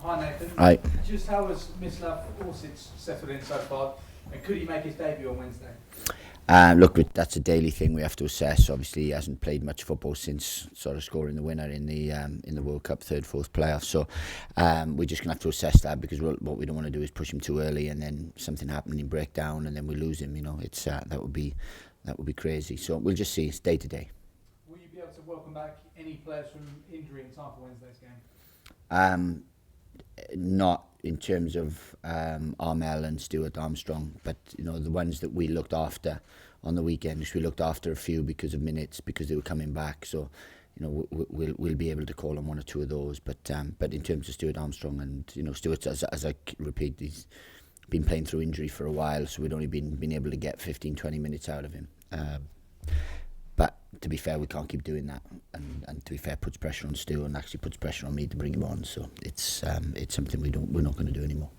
Hi Nathan. Hi. Just how has Mislav Orsic settled in so far, and could he make his debut on Wednesday? Look, that's a daily thing we have to assess. Obviously, he hasn't played much football since sort of scoring the winner in the World Cup third, fourth playoff. So we're just gonna have to assess that, because what we don't want to do is push him too early and then something happen and break down and then we lose him. You know, it's that would be crazy. So we'll just see. It's day to day. Will you be able to welcome back any players from injury in time for Wednesday's game? Not in terms of Armel and Stuart Armstrong, but you know, the ones that we looked after on the weekends, we looked after a few because of minutes, because they were coming back. So you know, we'll be able to call on one or two of those. But in terms of Stuart Armstrong, and you know, Stuart, as I repeat, he's been playing through injury for a while, so we'd only been able to get 15-20 minutes out of him. But to be fair, we can't keep doing that, and to be fair, puts pressure on Stu and actually puts pressure on me to bring him on. So it's something we're not going to do anymore.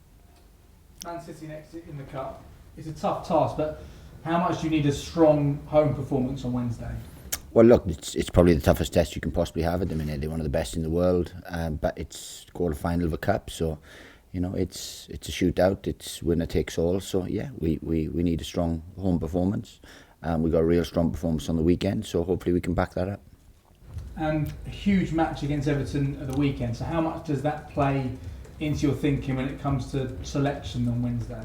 Man City next in the cup. It's a tough task, but how much do you need a strong home performance on Wednesday? Well, look, it's probably the toughest test you can possibly have at the minute. They're one of the best in the world, but it's quarter-final of a cup, so you know, it's a shootout. It's winner takes all. So yeah, we need a strong home performance. We got a real strong performance on the weekend, so hopefully we can back that up. And a huge match against Everton at the weekend. So how much does that play into your thinking when it comes to selection on Wednesday?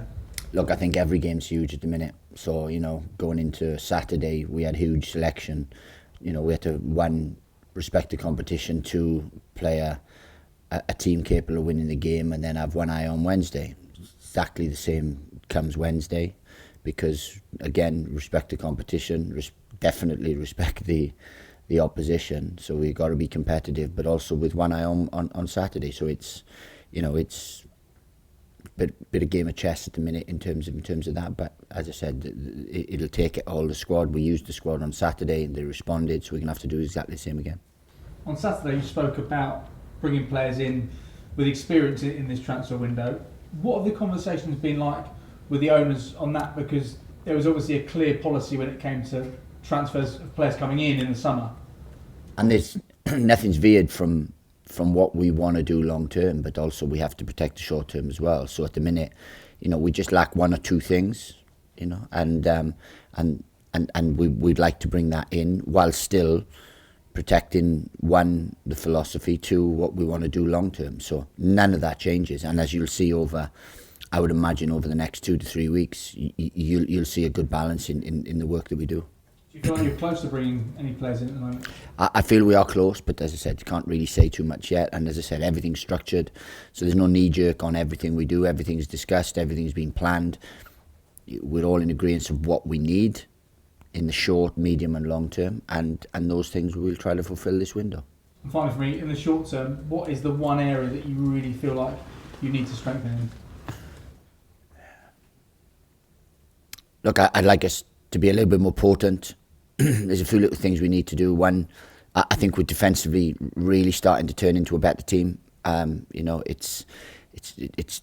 Look, I think every game's huge at the minute. So, you know, going into Saturday, we had huge selection. You know, we had to, one, respect the competition, two, play a team capable of winning the game, and then have one eye on Wednesday. Exactly the same comes Wednesday, because, again, respect the competition, definitely respect the opposition. So we've got to be competitive, but also with one eye on Saturday. So it's, you know, it's a bit of game of chess at the minute in terms of that. But as I said, it'll take it all the squad. We used the squad on Saturday and they responded, so we're going to have to do exactly the same again. On Saturday, you spoke about bringing players in with experience in this transfer window. What have the conversations been like with the owners on that? Because there was obviously a clear policy when it came to transfers of players coming in the summer. And there's nothing's veered from what we want to do long term, but also we have to protect the short term as well. So at the minute, you know, we just lack one or two things, you know, and we'd like to bring that in while still protecting, one, the philosophy, two, what we want to do long term. So none of that changes. And as you'll see I would imagine over the next 2 to 3 weeks, you'll see a good balance in the work that we do. Do you feel like you're close to bringing any players in at the moment? I feel we are close, but as I said, you can't really say too much yet. And as I said, everything's structured, so there's no knee-jerk on everything we do. Everything's discussed, everything's been planned. We're all in agreement of what we need in the short, medium and long term, and those things we'll try to fulfil this window. And finally for me, in the short term, what is the one area that you really feel like you need to strengthen in? Look, I'd like us to be a little bit more potent. There's a few little things we need to do. One, I think we're defensively really starting to turn into a better team. You know, it's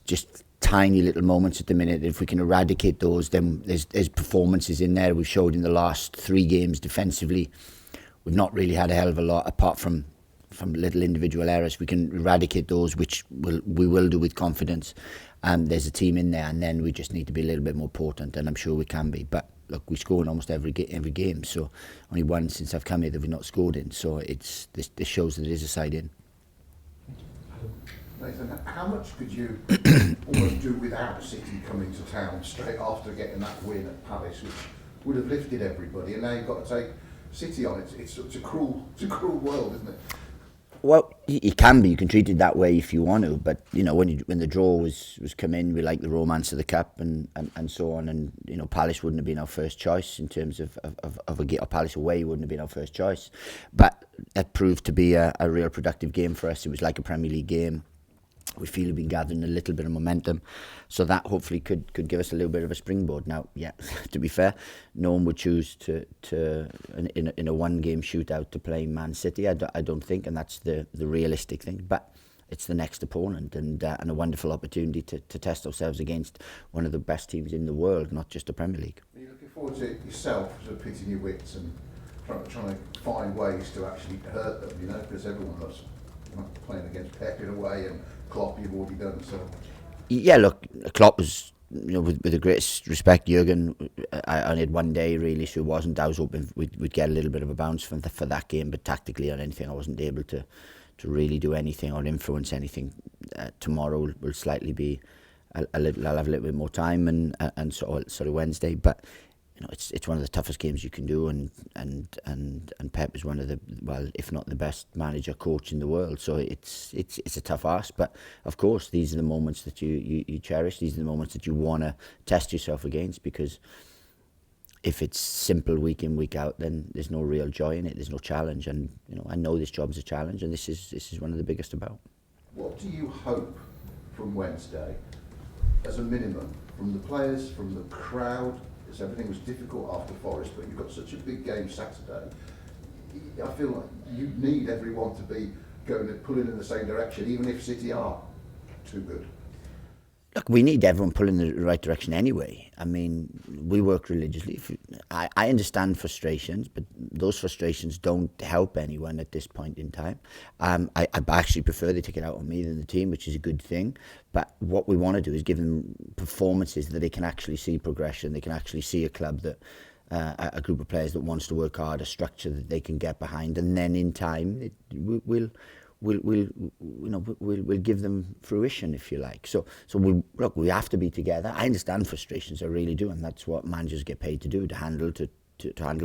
just tiny little moments at the minute. If we can eradicate those, then there's performances in there. We've showed in the last 3 games defensively, we've not really had a hell of a lot apart from little individual errors. We can eradicate those, which we will do with confidence. There's a team in there, and then we just need to be a little bit more potent, and I'm sure we can be. But look, we score in almost every game, so only one since I've come here that we've not scored in. So this shows that there is a side in. Nathan, how much could you almost do without City coming to town straight after getting that win at Palace, which would have lifted everybody, and now you've got to take City on? It's a cruel world, isn't it? Well, you can be. You can treat it that way if you want to. But you know, when the draw was come in, we like the romance of the cup and so on. And you know, Palace wouldn't have been our first choice in terms of a game. Or Palace away wouldn't have been our first choice. But that proved to be a real productive game for us. It was like a Premier League game. We feel we've been gathering a little bit of momentum, so that hopefully could give us a little bit of a springboard. Now, yeah, to be fair, no one would choose to in a one-game shootout to play Man City. I don't think, and that's the realistic thing. But it's the next opponent, and a wonderful opportunity to test ourselves against one of the best teams in the world, not just the Premier League. Are you looking forward to it yourself, sort of pitting your wits and trying to find ways to actually hurt them? You know, because everyone loves playing against Pep in a way, and Klopp you've already done. So Yeah, look, Klopp was, with the greatest respect, Jurgen, I only had one day really, so it wasn't. I was hoping we'd get a little bit of a bounce for that game, but tactically on anything, I wasn't able to really do anything or influence anything. Tomorrow will slightly be a little. I'll have a little bit more time, and sort of Wednesday, but. It's one of the toughest games you can do, and Pep is one of the, well, if not the best manager coach in the world. So it's a tough ask, but of course these are the moments that you cherish. These are the moments that you want to test yourself against, because if it's simple week in, week out, then there's no real joy in it. There's no challenge, and I know this job's a challenge, and this is one of the biggest about. what do you hope from Wednesday, as a minimum, from the players, from the crowd? Because everything was difficult after Forest, but you've got such a big game Saturday. I feel like you need everyone to be going and pulling in the same direction, even if City are too good. Look, we need everyone pulling in the right direction anyway. I mean, we work religiously. I understand frustrations, but those frustrations don't help anyone at this point in time. I actually prefer they take it out on me than the team, which is a good thing. But what we want to do is give them performances that they can actually see progression. They can actually see a club that, a group of players that wants to work hard, a structure that they can get behind, and then in time we'll give them fruition, if you like. So we have to be together. I understand frustrations, I really do, and that's what managers get paid to do, to handle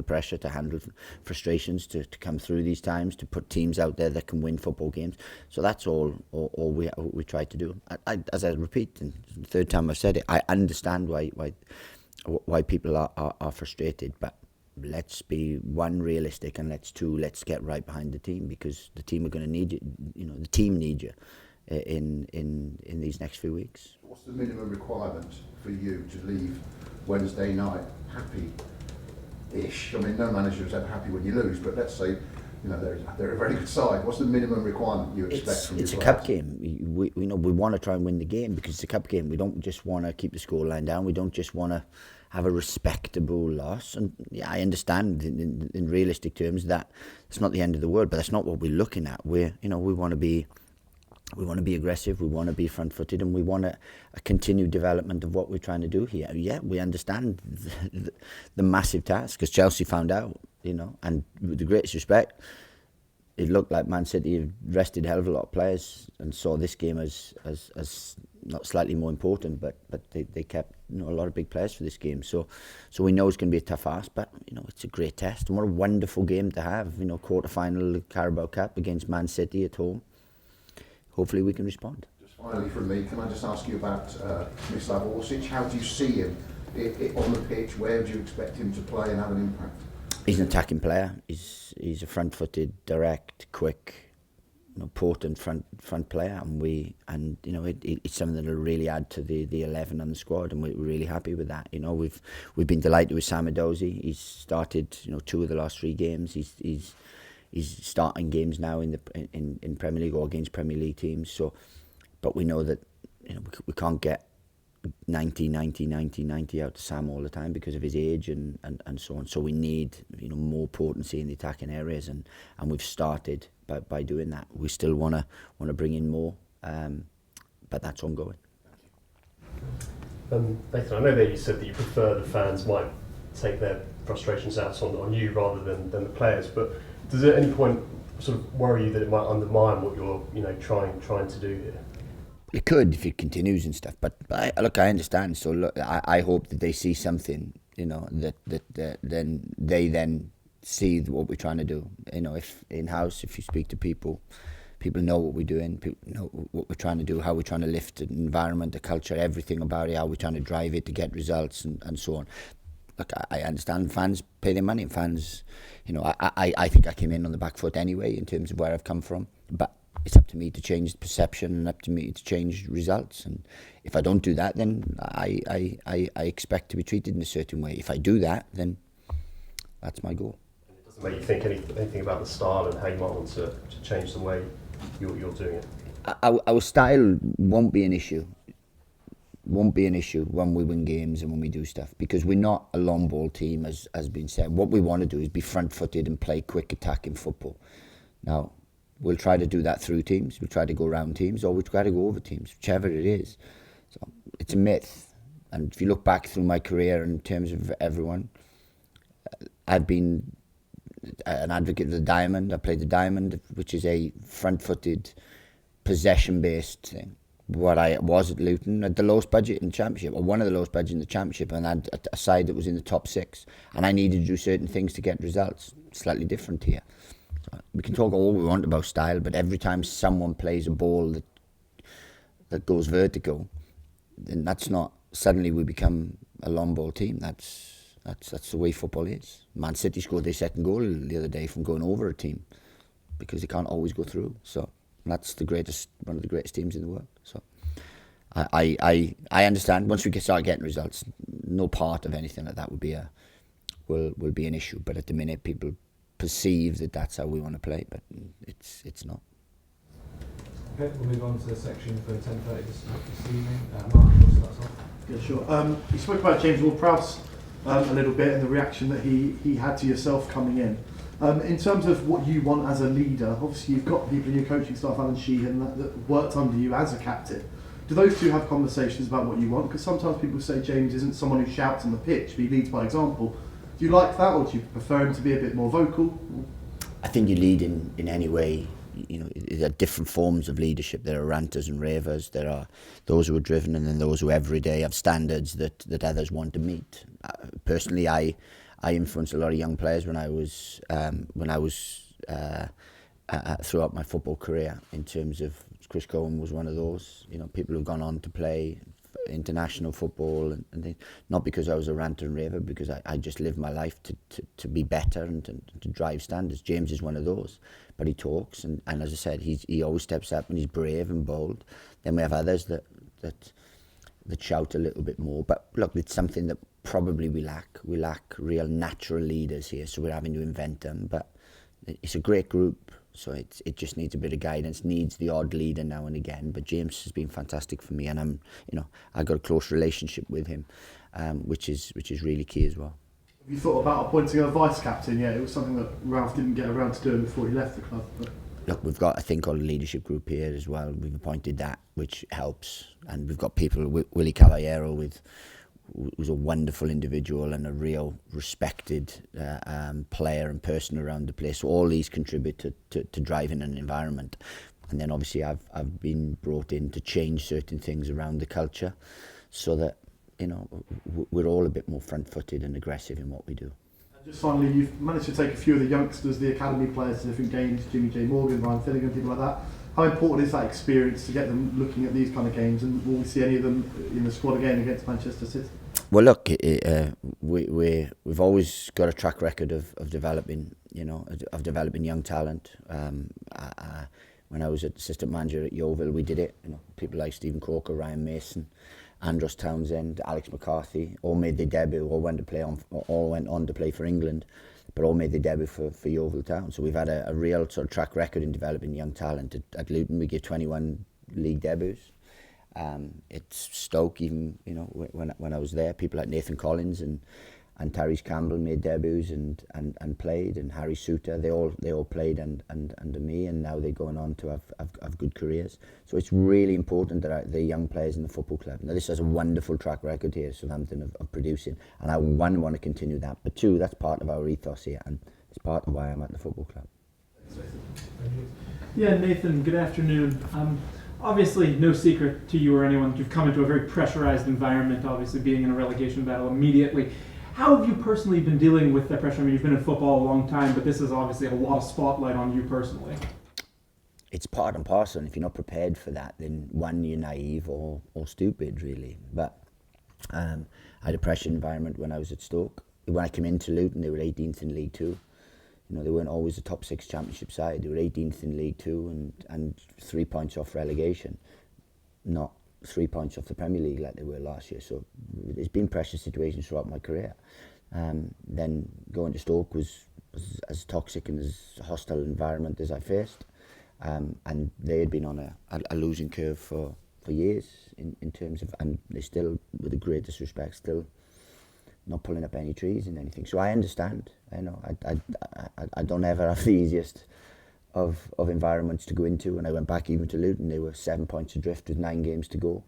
pressure, to handle frustrations, to come through these times, to put teams out there that can win football games. So that's all we try to do. As I repeat, and the third time I've said it, I understand why people are frustrated, but let's be realistic, and let's get right behind the team, because the team are going to need you. The team need you in these next few weeks. What's the minimum requirement for you to leave Wednesday night happy-ish? I mean, no manager is ever happy when you lose, but let's say they're a very good side. What's the minimum requirement you expect from your players? It's a cup game. We want to try and win the game, because it's a cup game. We don't just want to keep the scoreline down. We don't just want to have a respectable loss. And yeah, I understand in realistic terms that it's not the end of the world, but that's not what we're looking at. We want to be aggressive, we want to be front-footed, and we want a continued development of what we're trying to do here. Yeah, we understand the massive task, because Chelsea found out, and with the greatest respect, it looked like Man City rested a hell of a lot of players and saw this game as not slightly more important, but they kept a lot of big players for this game. So we know it's going to be a tough ask, but it's a great test, and what a wonderful game to have. Quarter-final Carabao Cup against Man City at home. Hopefully we can respond. Just finally from me, can I just ask you about Mislav Orsic? How do you see him on the pitch? Where do you expect him to play and have an impact? He's an attacking player. He's a front-footed, direct, quick, potent front player, and it's something that will really add to the 11 and the squad, and we're really happy with that. We've been delighted with Sam Edozie. He's started 2 of the last 3 games. He's starting games now in Premier League or against Premier League teams. So, but we know that we can't get 90 out to Sam all the time because of his age and so on. So we need more potency in the attacking areas, and we've started by doing that. We still want to bring in more, but that's ongoing. Nathan, I know that you said that you prefer the fans might take their frustrations out on you rather than the players, but does it at any point sort of worry you that it might undermine what you're trying to do here? It could if it continues and stuff, but I understand. So look, I hope that they see something, that then they see what we're trying to do. If in-house, if you speak to people know what we're doing, people know what we're trying to do, how we're trying to lift the environment, the culture, everything about it, how we're trying to drive it to get results and so on. Look, I understand fans pay their money, and fans, I think I came in on the back foot anyway in terms of where I've come from, but it's up to me to change the perception and up to me to change results. And if I don't do that, then I expect to be treated in a certain way. If I do that, then that's my goal. And it doesn't make you think anything about the style and how you might want to change the way you're doing it? Our style won't be an issue. Won't be an issue when we win games and when we do stuff, because we're not a long ball team, as been said. What we want to do is be front-footed and play quick attacking football. Now, we'll try to do that through teams. We'll try to go around teams, or we'll try to go over teams, whichever it is. So it's a myth. And if you look back through my career in terms of everyone, I've been an advocate of the diamond. I played the diamond, which is a front-footed, possession-based thing. What I was at Luton, had the lowest budget in the Championship, or one of the lowest budgets in the Championship, and had a side that was in the top 6. And I needed to do certain things to get results. Slightly different here. So we can talk all we want about style, but every time someone plays a ball that goes vertical, then that's not, suddenly we become a long ball team. That's the way football is. Man City scored their second goal the other day from going over a team because they can't always go through. So that's one of the greatest teams in the world. So I understand. Once we start getting results, no part of anything like that will be an issue. But at the minute, people perceive that that's how we want to play, but it's not. Okay, we'll move on to the section for 10:30 this evening. Mark, what's that off? Yeah, sure. You spoke about James Ward-Prowse a little bit and the reaction that he had to yourself coming in. In terms of what you want as a leader, obviously you've got people in your coaching staff, Alan Sheehan, that worked under you as a captain. Do those two have conversations about what you want? Because sometimes people say James isn't someone who shouts on the pitch, but he leads by example. Do you like that, or do you prefer him to be a bit more vocal? I think you lead in any way. You know, there are different forms of leadership. There are ranters and ravers. There are those who are driven, and then those who every day have standards that others want to meet. Personally, I influenced a lot of young players when I was throughout my football career. In terms of Chris Cohen was one of those. You know, people who've gone on to play international football and things. Not because I was a ranter and raver, because I just lived my life to be better and to drive standards. James is one of those. But he talks, and as I said, he always steps up and he's brave and bold. Then we have others that shout a little bit more. But look, it's something that probably we lack. We lack real natural leaders here, so we're having to invent them. But it's a great group, so it just needs a bit of guidance, needs the odd leader now and again. But James has been fantastic for me, and I got a close relationship with him, which is really key as well. Have you thought about appointing a vice-captain yet? It was something that Ralph didn't get around to doing before he left the club. But look, we've got a thing called a leadership group here as well. We've appointed that, which helps. And we've got people, Willie Caballero, who's a wonderful individual and a real respected player and person around the place. So all these contribute to driving an environment. And then obviously I've been brought in to change certain things around the culture so that, you know, we're all a bit more front-footed and aggressive in what we do. and just finally, you've managed to take a few of the youngsters, the academy players to different games, Jimmy J Morgan, Ryan Finnegan, people like that. How important is that experience to get them looking at these kind of games, and will we see any of them in the squad again against Manchester City? Well, look, we've always got a track record of developing, of developing young talent. When I was assistant manager at Yeovil, we did it. People like Stephen Croker, Ryan Mason, Andros Townsend, Alex McCarthy, all made their debut, all went on to play for England, but all made their debut for Yeovil Town. So we've had a real sort of track record in developing young talent. At Luton, we give 21 league debuts. It's Stoke, even when I was there, people like Nathan Collins and Tyrese Campbell made debuts and played, and Harry Suter, they all played under me, and now they're going on to have good careers. So it's really important that the young players in the football club. Now this has a wonderful track record here, Southampton, of producing, and I want to continue that. But two, that's part of our ethos here, and it's part of why I'm at the football club. Yeah, Nathan, good afternoon. Obviously, no secret to you or anyone, you've come into a very pressurized environment, obviously being in a relegation battle immediately. How have you personally been dealing with that pressure? I mean, you've been in football a long time, but this is obviously a lot of spotlight on you personally. It's part and parcel, and if you're not prepared for that, then one, you're naive or stupid, really. But I had a pressure environment when I was at Stoke. When I came into Luton, they were 18th in League Two. They weren't always a top 6 championship side. They were 18th in League Two and 3 points off relegation, not 3 points off the Premier League like they were last year. So there's been pressure situations throughout my career. Then going to Stoke was as toxic and as hostile environment as I faced. And they had been on a losing curve for years in terms of, and they still, with the greatest respect, still not pulling up any trees in anything. So I understand. I know I don't ever have the easiest of environments to go into. When I went back even to Luton, they were 7 points adrift with 9 games to go.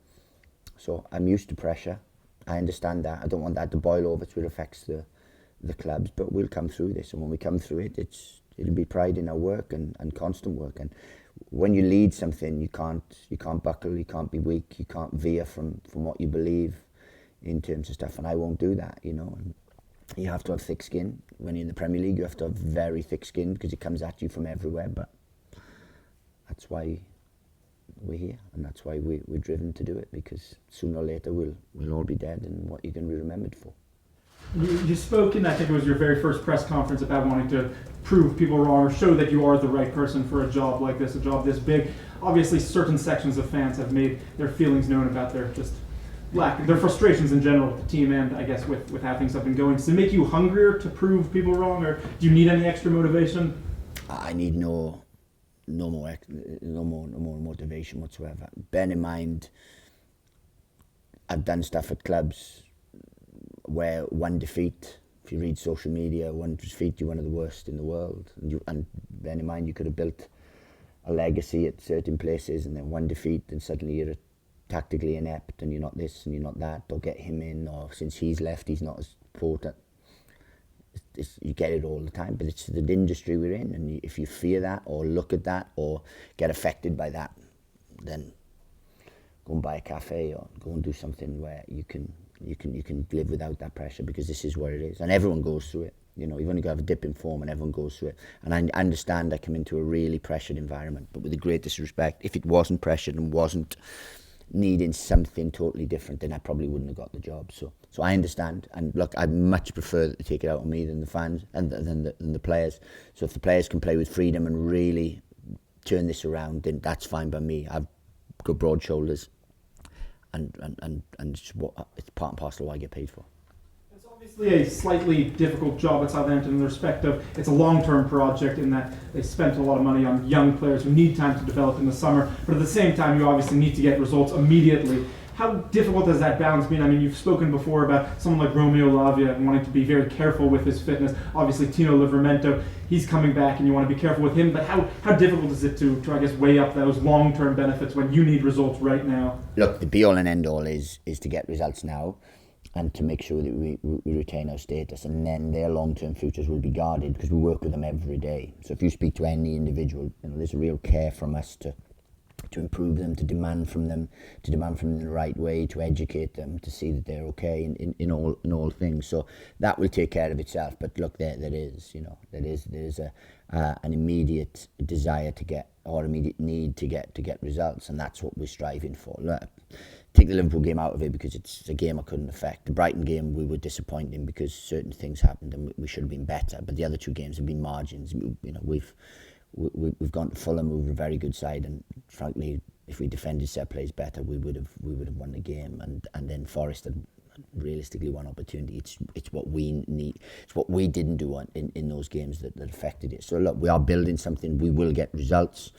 So I'm used to pressure. I understand that. I don't want that to boil over to it affects the clubs, but we'll come through this. And when we come through it, it'll be pride in our work and constant work. And when you lead something, you can't buckle, you can't be weak, you can't veer from what you believe in terms of stuff. And I won't do that, you know. And you have to have thick skin. When you're in the Premier League, you have to have very thick skin because it comes at you from everywhere. But that's why we're here, and that's why we're driven to do it, because sooner or later we'll all be dead, and what you're going to be remembered for. You spoke in, I think it was your very first press conference, about wanting to prove people wrong or show that you are the right person for a job like this, a job this big. Obviously, certain sections of fans have made their feelings known about their their frustrations in general with the team, and I guess with how things have been going. Does it make you hungrier to prove people wrong, or do you need any extra motivation? I need no more motivation whatsoever. Bear in mind, I've done stuff at clubs where one defeat, if you read social media, one defeat, you're one of the worst in the world. And bear in mind, you could have built a legacy at certain places, and then one defeat, and suddenly you're tactically inept, and you're not this and you're not that, or get him in, or since he's left, he's not as important. You get it all the time, but it's the industry we're in, and if you fear that, or look at that, or get affected by that, then go and buy a cafe, or go and do something where you can live without that pressure, because this is what it is, and everyone goes through it. You know, you've only got to have a dip in form, and everyone goes through it. And I understand I come into a really pressured environment, but with the greatest respect, if it wasn't pressured and wasn't needing something totally different, then I probably wouldn't have got the job. So I understand, and look, I'd much prefer to take it out on me than the fans and than the players. So if the players can play with freedom and really turn this around, then that's fine by me. I've got broad shoulders, and it's part and parcel of what I get paid for. It's obviously a slightly difficult job at Southampton in the respect of it's a long-term project, in that they spent a lot of money on young players who need time to develop in the summer, but at the same time you obviously need to get results immediately. How difficult has that balance been? I mean, you've spoken before about someone like Romeo Lavia wanting to be very careful with his fitness. Obviously, Tino Livramento, he's coming back and you want to be careful with him, but how difficult is it to I guess, weigh up those long-term benefits when you need results right now? Look, the be-all and end-all is to get results now, and to make sure that we retain our status, and then their long-term futures will be guarded, because we work with them every day. So if you speak to any individual, you know, there's a real care from us to improve them, to demand from them in the right way, to educate them, to see that they're okay in all things. So that will take care of itself. But look, there is an immediate desire to get, or immediate need to get results, and that's what we're striving for. Look, take the Liverpool game out of it, because it's a game I couldn't affect. The Brighton game, we were disappointing because certain things happened and we should have been better. But the other two games have been margins. You know, we've gone to Fulham, we were a very good side, and frankly, if we defended set plays better, we would have won the game. And then Forest had realistically one opportunity. It's what we need. It's what we didn't do in those games that affected it. So look, we are building something. We will get results.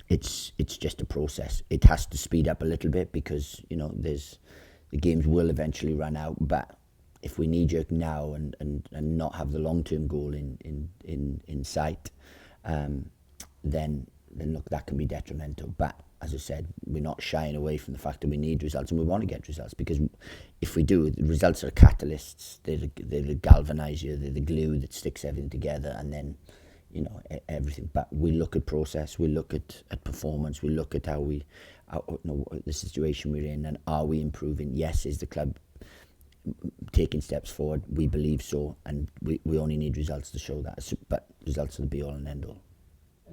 It's just a process. It has to speed up a little bit, because you know the games will eventually run out. But if we knee jerk now and not have the long term goal in sight, then look, that can be detrimental. But as I said, we're not shying away from the fact that we need results, and we want to get results, because if we do, the results are catalysts. They're the galvanizer, they're the glue that sticks everything together, and then you know everything. But we look at process, we look at performance, we look at how the situation we're in, and are we improving? Yes, is the club taking steps forward? We believe so, and we only need results to show that. But results are the be all and end all.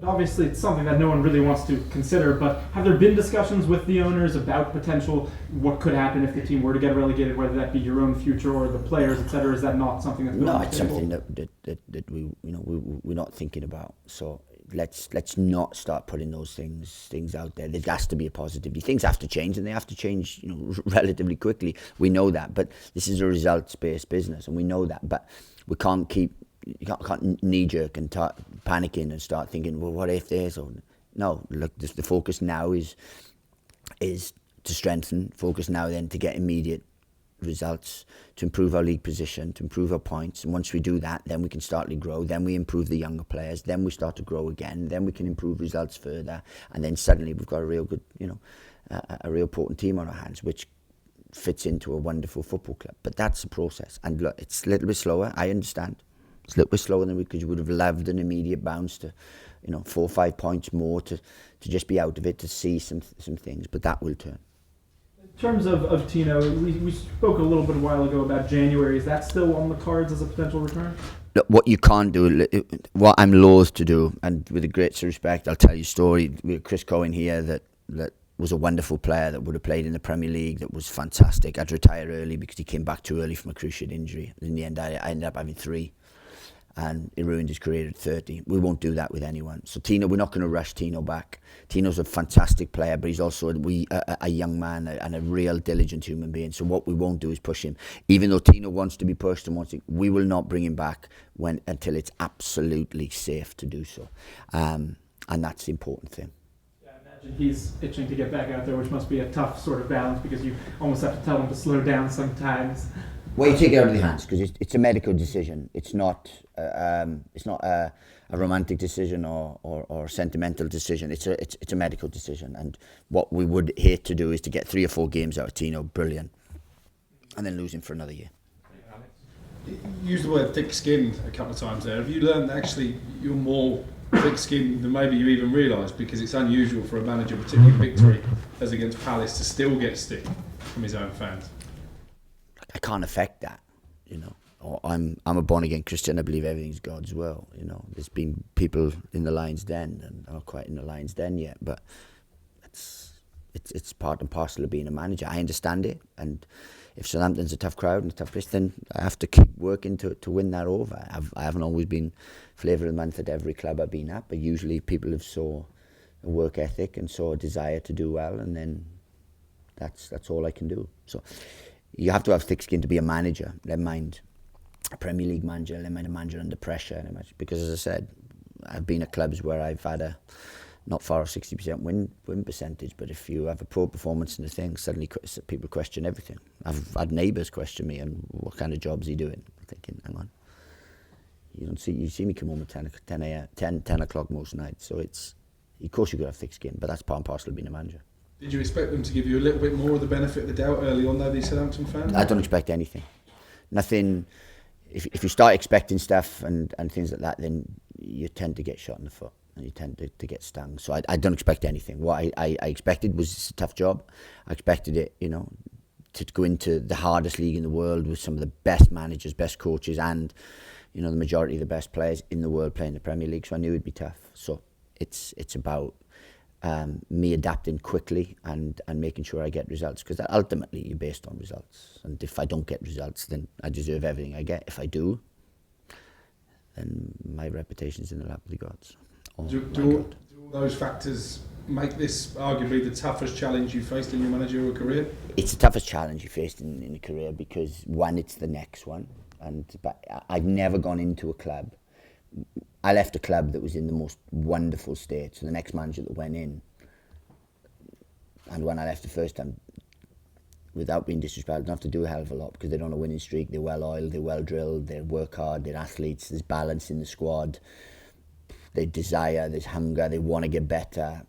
Obviously, it's something that no one really wants to consider, but have there been discussions with the owners about potential, what could happen if the team were to get relegated, whether that be your own future or the players, etc.? Is that not something that's No, it's something that we're not thinking about. So let's not start putting those things out there. There has to be a positivity. Things have to change, and they have to change, you know, relatively quickly. We know that, but this is a results-based business, and we know that. But we can't keep. You can't knee-jerk and start panicking and start thinking, well, what if there's... No, look, the focus now is to strengthen. Focus now then to get immediate results, to improve our league position, to improve our points. And once we do that, then we can start to grow. Then we improve the younger players. Then we start to grow again. Then we can improve results further. And then suddenly we've got a real good, a real potent team on our hands, which fits into a wonderful football club. But that's the process. And look, it's a little bit slower. I understand. It's a little bit slower than we would have loved an immediate bounce to, 4 or 5 points more to just be out of it, to see some things. But that will turn. In terms of Tino, we spoke a little bit a while ago about January. Is that still on the cards as a potential return? Look, what you can't do, what I'm loath to do, and with the greatest respect, I'll tell you a story with Chris Cohen here that was a wonderful player that would have played in the Premier League, that was fantastic. I'd retire early because he came back too early from a cruciate injury. In the end, I ended up having 3. And he ruined his career at 30. We won't do that with anyone. So Tino, we're not going to rush Tino back. Tino's a fantastic player, but he's also a young man and a real diligent human being. So what we won't do is push him. Even though Tino wants to be pushed and we will not bring him back until it's absolutely safe to do so. And that's the important thing. Yeah, I imagine he's itching to get back out there, which must be a tough sort of balance because you almost have to tell him to slow down sometimes. Well, you take it out of the hands because it's a medical decision. It's not a romantic decision or a sentimental decision. It's a medical decision. And what we would hate to do is to get 3 or 4 games out of Tino, brilliant, and then lose him for another year. You used the word thick-skinned a couple of times there. Have you learned that actually you're more thick-skinned than maybe you even realised? Because it's unusual for a manager, particularly victory as against Palace, to still get stick from his own fans. I can't affect that, Or I'm a born again Christian. I believe everything's God's will. There's been people in the Lions' Den, and I'm not quite in the Lions' Den yet, but it's part and parcel of being a manager. I understand it, and if Southampton's a tough crowd and a tough place, then I have to keep working to win that over. I haven't always been flavour of the month at every club I've been at, but usually people have saw a work ethic and saw a desire to do well, and then that's all I can do. So. You have to have thick skin to be a manager, never mind a Premier League manager, never mind a manager under pressure. Because as I said, I've been at clubs where I've had a not far off 60% win percentage, but if you have a poor performance in the thing, suddenly people question everything. I've had neighbours question me and what kind of job's he doing. I'm thinking, hang on, you see me come home at 10 o'clock most nights, so of course you've got to have thick skin, but that's part and parcel of being a manager. Did you expect them to give you a little bit more of the benefit of the doubt early on, though, these Southampton fans? I don't expect anything. Nothing. If you start expecting stuff and things like that, then you tend to get shot in the foot and you tend to get stung. So I don't expect anything. What I expected was a tough job. I expected it, to go into the hardest league in the world with some of the best managers, best coaches, and the majority of the best players in the world playing the Premier League. So I knew it'd be tough. So it's about me adapting quickly and making sure I get results, because ultimately you're based on results, and if I don't get results, then I deserve everything I get. If I do, then my reputation's in the lap of the gods. Do all those factors make this arguably the toughest challenge you faced in your managerial career? It's the toughest challenge you faced in a career because one, it's the next one, but I've never gone into a club. I left a club that was in the most wonderful state, so the next manager that went in, and when I left the first time, without being disrespectful, don't have to do a hell of a lot because they're on a winning streak, they're well oiled, they're well drilled, they work hard, they're athletes, there's balance in the squad, they desire, there's hunger, they want to get better,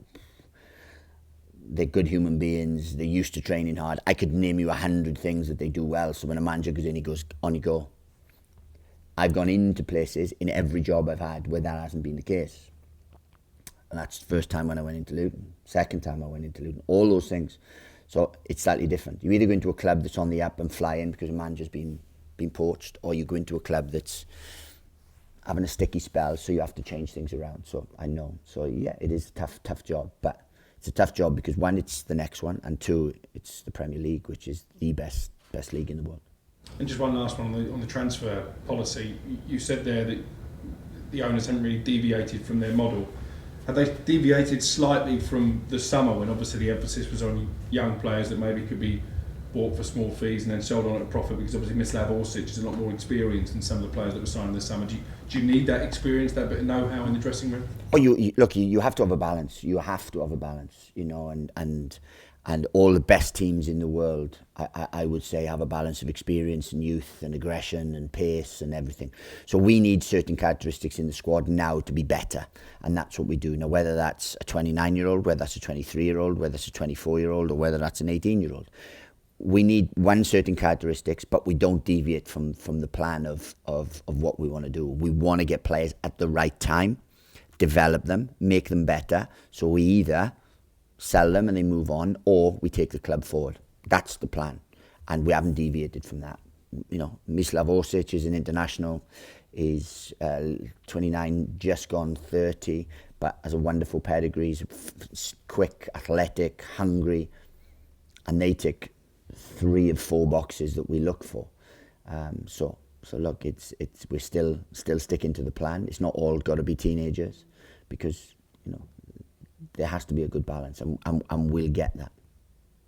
they're good human beings, they're used to training hard. I could name you 100 things that they do well, so when a manager goes in, he goes, on you go. I've gone into places in every job I've had where that hasn't been the case. And that's the first time when I went into Luton, second time I went into Luton, all those things. So it's slightly different. You either go into a club that's on the up and flying because a manager's been poached, or you go into a club that's having a sticky spell, so you have to change things around. So I know. So yeah, it is a tough job, but it's a tough job because one, it's the next one, and two, it's the Premier League, which is the best league in the world. And just one last one on the transfer policy. You said there that the owners haven't really deviated from their model. Have they deviated slightly from the summer, when obviously the emphasis was on young players that maybe could be bought for small fees and then sold on at a profit, because obviously Mislav Orsic is a lot more experienced than some of the players that were signed this summer. Do you need that experience, that bit of know-how in the dressing room? Oh, you have to have a balance. You have to have a balance, and And all the best teams in the world, I would say, have a balance of experience and youth and aggression and pace and everything. So we need certain characteristics in the squad now to be better. And that's what we do. Now, whether that's a 29-year-old, whether that's a 23-year-old, whether it's a 24-year-old, or whether that's an 18-year-old, we need one certain characteristics, but we don't deviate from the plan of what we want to do. We want to get players at the right time, develop them, make them better. So we either sell them and they move on, or we take the club forward. That's the plan, and we haven't deviated from that. You know, Mislav Orsic is an international, is 29, just gone 30, but has a wonderful pedigree. He's quick, athletic, hungry, and they tick 3 of 4 boxes that we look for. So look, we're still sticking to the plan. It's not all got to be teenagers, because you know there has to be a good balance, and we'll get that.